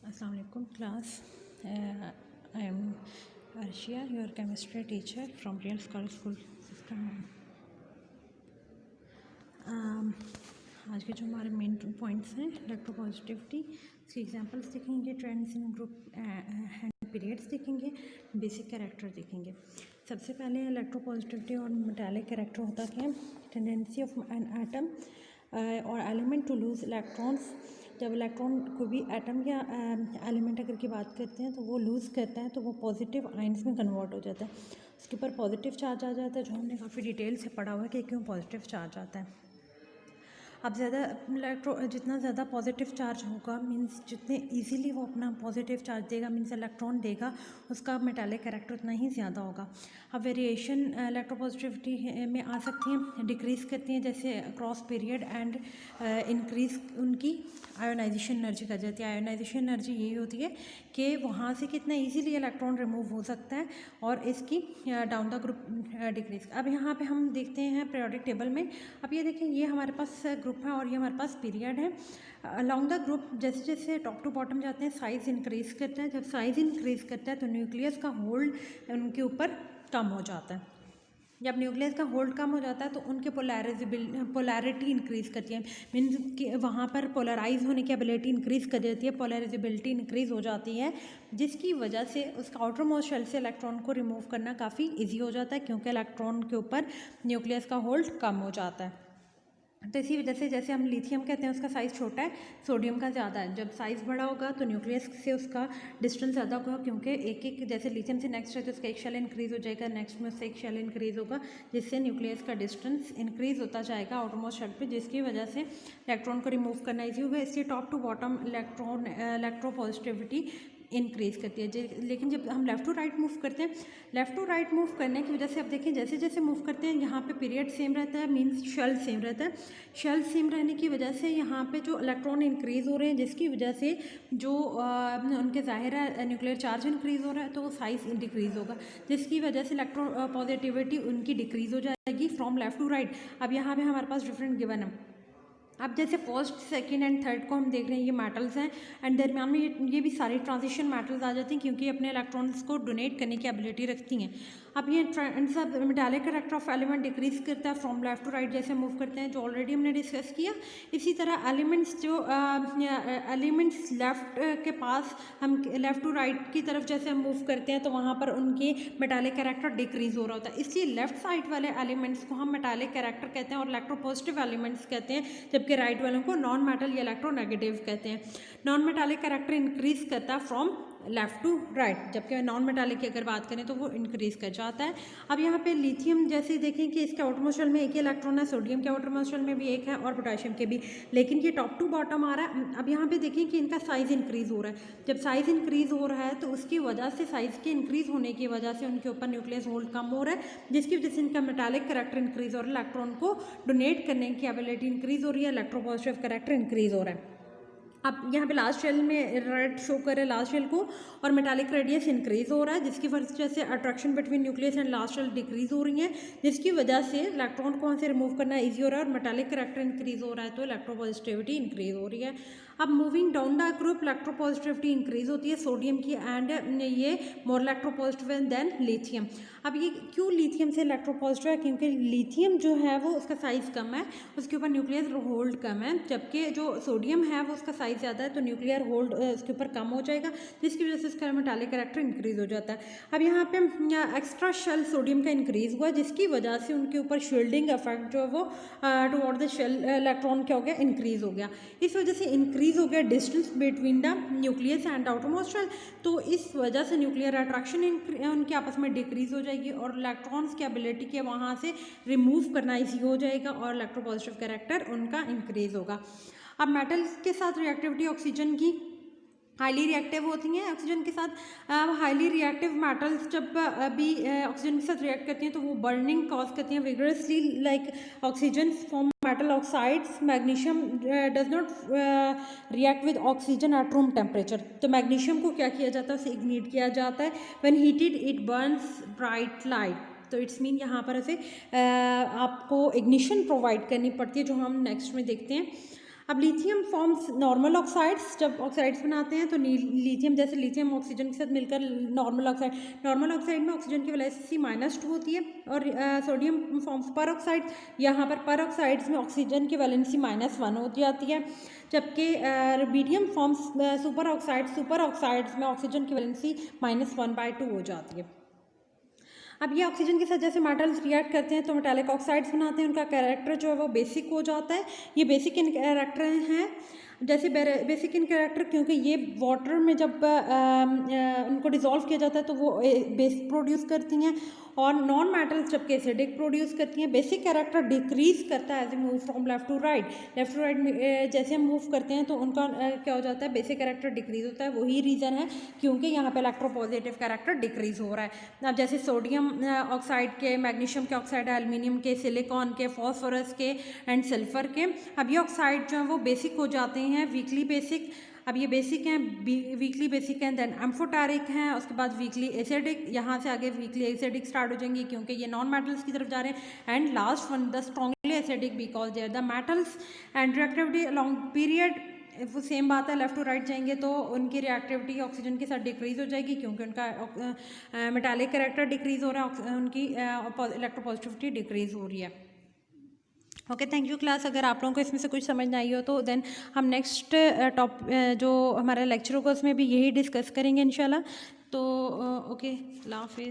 Assalamu alaikum class. I am Arshia, your chemistry teacher from Real Scholar School System. आज के जो हमारे main points हैं electropositivity, इसके एग्जांपल्स देखेंगे, trends in group and periods देखेंगे, बेसिक कैरेक्टर देखेंगे। सबसे पहले इलेक्ट्रोपॉजिटिविटी और मेटालिक कैरेक्टर होता क्या है। टेंडेंसी ऑफ एन एटम और एलिमेंट टू लूज इलेक्ट्रॉन्स। जब इलेक्ट्रॉन कोई भी एटम या एलिमेंट अगर की बात करते हैं तो वो लूज़ करता है तो वो पॉजिटिव आयंस में कन्वर्ट हो जाता है, उसके ऊपर पॉजिटिव चार्ज आ जाता है, जो हमने काफ़ी डिटेल से पढ़ा हुआ है कि क्यों पॉजिटिव चार्ज आता है। अब जितना ज़्यादा पॉजिटिव चार्ज होगा मींस जितने इजीली वो अपना पॉजिटिव चार्ज देगा मींस इलेक्ट्रॉन देगा, उसका मेटालिक कैरेक्टर उतना ही ज़्यादा होगा। अब वेरिएशन इलेक्ट्रोपॉजिटिविटी में आ सकती हैं, डिक्रीज़ करती हैं जैसे क्रॉस पीरियड एंड इंक्रीज़ उनकी आयोनाइजेशन एनर्जी कर जाती है। आयोनाइजेशन एनर्जी यही होती है कि वहाँ से कितना इजीली इलेक्ट्रॉन रिमूव हो सकता है और इसकी डाउन द ग्रुप डिक्रीज़। अब यहाँ पे हम देखते हैं पीरियोडिक टेबल में। अब ये देखें, ये हमारे पास ग्रुप है और ये हमारे पास पीरियड है। अलॉन्ग द ग्रुप जैसे जैसे टॉप टू बॉटम जाते हैं साइज़ इंक्रीज़ करता है। जब साइज़ इंक्रीज़ करता है तो न्यूक्लियस का होल्ड उनके ऊपर कम हो जाता है। जब न्यूक्लियस का होल्ड कम हो जाता है तो उनके पोलैरिटी इंक्रीज़ करती है, मीन्स कि वहाँ पर पोलराइज होने की एबिलिटी इंक्रीज़ कर देती है, पोलराइजेबिलिटी इंक्रीज़ हो जाती है, जिसकी वजह से उसका आउटर मोस्ट शेल से इलेक्ट्रॉन को रिमूव करना काफ़ी इजी हो जाता है, क्योंकि इलेक्ट्रॉन के ऊपर न्यूक्लियस का होल्ड कम हो जाता है। तो इसी वजह से जैसे हम लिथियम कहते हैं उसका साइज़ छोटा है, सोडियम का ज़्यादा है। जब साइज़ बड़ा होगा तो न्यूक्लियस से उसका डिस्टेंस ज़्यादा होगा, क्योंकि एक एक जैसे लिथियम से नेक्स्ट है तो उसका एक शेल इंक्रीज़ हो जाएगा, नेक्स्ट में उससे एक शेल इंक्रीज़ होगा, जिससे न्यूक्लियस का डिस्टेंस इंक्रीज़ होता जाएगा आउटरमोस्ट शेल पे, जिसकी वजह से इलेक्ट्रॉन को रिमूव करना ईजी होगा। इसलिए top to bottom electropositivity increase करती है। लेकिन जब हम लेफ़्ट टू राइट मूव करते हैं, लेफ़्ट टू राइट मूव करने की वजह से अब देखें जैसे जैसे मूव करते हैं यहाँ पे पीरियड सेम रहता है, मींस शेल सेम रहता है। शेल सेम रहने की वजह से यहाँ पे जो इलेक्ट्रॉन इंक्रीज़ हो रहे हैं, जिसकी वजह से जो उनके ज़ाहिर है न्यूक्लियर चार्ज इंक्रीज़ हो रहा है तो वो साइज़ डिक्रीज़ होगा, जिसकी वजह से इलेक्ट्रोपॉजिटिविटी उनकी डिक्रीज़ हो जाएगी फ्रॉम लेफ़्ट टू राइट। अब यहाँ पे हमारे पास डिफरेंट गिवन है। अब जैसे फर्स्ट सेकंड एंड थर्ड को हम देख रहे हैं, ये मेटल्स हैं एंड दरमियान में ये भी सारी ट्रांजिशन मेटल्स आ जाती हैं, क्योंकि अपने इलेक्ट्रॉन्स को डोनेट करने की एबिलिटी रखती हैं। अब ये सब metallic character of element decrease करता है फ्रॉम लेफ्ट टू राइट जैसे मूव करते हैं, जो ऑलरेडी हमने डिस्कस किया। इसी तरह एलिमेंट्स लेफ्ट के पास हम लेफ़्ट टू राइट की तरफ जैसे हम मूव करते हैं तो वहाँ पर उनके मेटालिक कैरेक्टर डिक्रीज़ हो रहा होता है, इसलिए लेफ्ट साइड वाले एलिमेंट्स को हम मेटालिक कैरेक्टर कहते हैं और इलेक्ट्रोपॉजिटिव एलिमेंट्स कहते हैं, जबकि राइट वालों को नॉन मेटल या इलेक्ट्रोनेगेटिव कहते हैं। नॉन मेटालिक कैरेक्टर इंक्रीज़ करता है फ्रॉम लेफ़्ट टू राइट, जबकि नॉन मेटालिक की अगर बात करें तो वो इंक्रीज़ कर जाता है। अब यहाँ पे लिथियम जैसे देखें कि इसके आउटर मोस्ट शेल में एक ही इलेक्ट्रॉन है, सोडियम के आउटर मोस्ट शेल में भी एक है और पोटेशियम के भी, लेकिन ये टॉप टू बॉटम आ रहा है। अब यहाँ पे देखें कि इनका साइज़ इंक्रीज़ हो रहा है। जब साइज़ इंक्रीज़ हो रहा है तो उसकी वजह से साइज़ के इंक्रीज़ होने की वजह से उनके ऊपर न्यूक्लियस होल्ड कम हो रहा है, जिसकी वजह से इनका मेटालिक कैरेक्टर इंक्रीज़ हो रहा है, इलेक्ट्रॉन को डोनेट करने की एबिलिटी इंक्रीज़ हो रही है, इलेक्ट्रोपॉजिटिव कैरेक्टर इंक्रीज़ हो रहा है। अब यहाँ पे लास्ट शेल में रेड शो कर रहे हैं लास्ट शेल को, और मेटालिक रेडियस इंक्रीज़ हो रहा है, जिसकी वजह से attraction between nucleus and last shell decrease हो रही है, जिसकी वजह से इलेक्ट्रॉन को वहाँ से रिमूव करना इजी हो रहा है और मेटालिक कैरेक्टर इंक्रीज़ हो रहा है, तो इलेक्ट्रोपॉजिटिविटी इंक्रीज़ हो रही है। अब moving down the group electropositivity increase होती है सोडियम की एंड ये मोर इलेक्ट्रोपॉजिटिव देन लिथियम। अब ये क्यों लिथियम से इलेक्ट्रोपॉजिटिव है, क्योंकि लिथियम जो है वो उसका साइज़ कम है, उसके ऊपर न्यूक्लियर होल्ड कम है, जबकि जो सोडियम है वो उसका साइज़ ज़्यादा है तो न्यूक्लियर होल्ड उसके ऊपर कम हो जाएगा, जिसकी वजह से उसका मेटालिक कैरेक्टर इंक्रीज़ हो जाता है। अब यहाँ पे एक्स्ट्रा शेल सोडियम का इंक्रीज़ हुआ, जिसकी वजह से उनके ऊपर शील्डिंग इफेक्ट जो है वो टुवर्ड द शेल इलेक्ट्रॉन क्या हो गया, इंक्रीज़ हो गया। इस वजह से इंक्रीज़ हो गया distance between the nucleus and outermost shell, तो इस वजह से न्यूक्लियर अट्रैक्शन उनके आपस में डिक्रीज़ हो जाएगी और इलेक्ट्रॉन्स की एबिलिटी के वहाँ से रिमूव करना ईजी हो जाएगा और इलेक्ट्रोपॉजिटिव कैरेक्टर उनका इंक्रीज़ होगा। अब मेटल्स के साथ रिएक्टिविटी ऑक्सीजन की हाईली रिएक्टिव होती हैं ऑक्सीजन के साथ। हाईली रिएक्टिव मेटल्स जब अभी ऑक्सीजन के साथ रिएक्ट करती हैं तो वो बर्निंग कॉज करती हैं vigorously, like oxygen form metal oxides. Magnesium does not react with oxygen at room temperature, तो मैग्नीशियम को क्या किया जाता है, उसे इग्निट किया जाता है। When heated it Burns bright light, तो इट्स मीन यहाँ पर ऐसे आपको इग्निशन प्रोवाइड करनी पड़ती है, जो हम नेक्स्ट में देखते हैं। अब लिथियम फॉर्म्स नॉर्मल ऑक्साइड्स, जब ऑक्साइड्स बनाते हैं तो लिथियम, जैसे लिथियम ऑक्सीजन के साथ मिलकर नॉर्मल ऑक्साइड में ऑक्सीजन की वैलेंसी -2 होती है, और सोडियम फॉर्म्स पर ऑक्साइड, यहाँ पर ऑक्साइड्स में ऑक्सीजन की वैलेंसी -1 हो जाती है, जबकि रुबिडियम फॉर्म्स सुपर ऑक्साइड्स में ऑक्सीजन की वैलेंसी -1/2 हो जाती है। अब ये ऑक्सीजन के साथ जैसे मेटल्स रिएक्ट करते हैं तो मेटालिक ऑक्साइड्स बनाते हैं, उनका कैरेक्टर जो है वो बेसिक हो जाता है। ये बेसिक इन कैरेक्टर हैं, जैसे बेसिक इन कैरेक्टर, क्योंकि ये वाटर में जब उनको डिज़ोल्व किया जाता है तो वो बेस प्रोड्यूस करती हैं, और नॉन मेटल्स जबकि एसिडिक प्रोड्यूस करती हैं। बेसिक कैरेक्टर डिक्रीज करता है as a move from left to right जैसे हम मूव करते हैं तो उनका क्या हो जाता है, बेसिक कैरेक्टर डिक्रीज होता है। वही रीज़न है क्योंकि यहाँ पे इलेक्ट्रोपॉजिटिव कैरेक्टर डिक्रीज हो रहा है। अब जैसे सोडियम ऑक्साइड के, मैग्नीशियम के ऑक्साइड, एल्यूमिनियम के, सिलिकॉन के, फॉस्फोरस के एंड सल्फर के, अब ये ऑक्साइड जो है वो बेसिक हो जाते हैं, वीकली बेसिक। अब ये बेसिक हैं, वीकली बेसिक हैं, देन एम्फोटेरिक हैं, उसके बाद वीकली एसिडिक, यहाँ से आगे वीकली एसिडिक स्टार्ट हो जाएंगी क्योंकि ये नॉन मेटल्स की तरफ जा रहे हैं, and last one the strongly acidic because they are the metals and reactivity long period. वो सेम बात है, लेफ्ट टू राइट जाएंगे तो उनकी रिएक्टिविटी ऑक्सीजन के साथ डिक्रीज हो जाएगी क्योंकि उनका मेटालिक कैरेक्टर डिक्रीज हो रहा है, उनकी इलेक्ट्रोपॉजिटिविटी डिक्रीज हो रही है। Okay, thank you class. अगर आप लोगों को इसमें से कुछ समझ ना आई हो तो देन हम नेक्स्ट जो हमारा लेक्चर होगा उसमें भी यही डिस्कस करेंगे इंशाल्लाह। तो ओके, अल्लाह हाफिज़।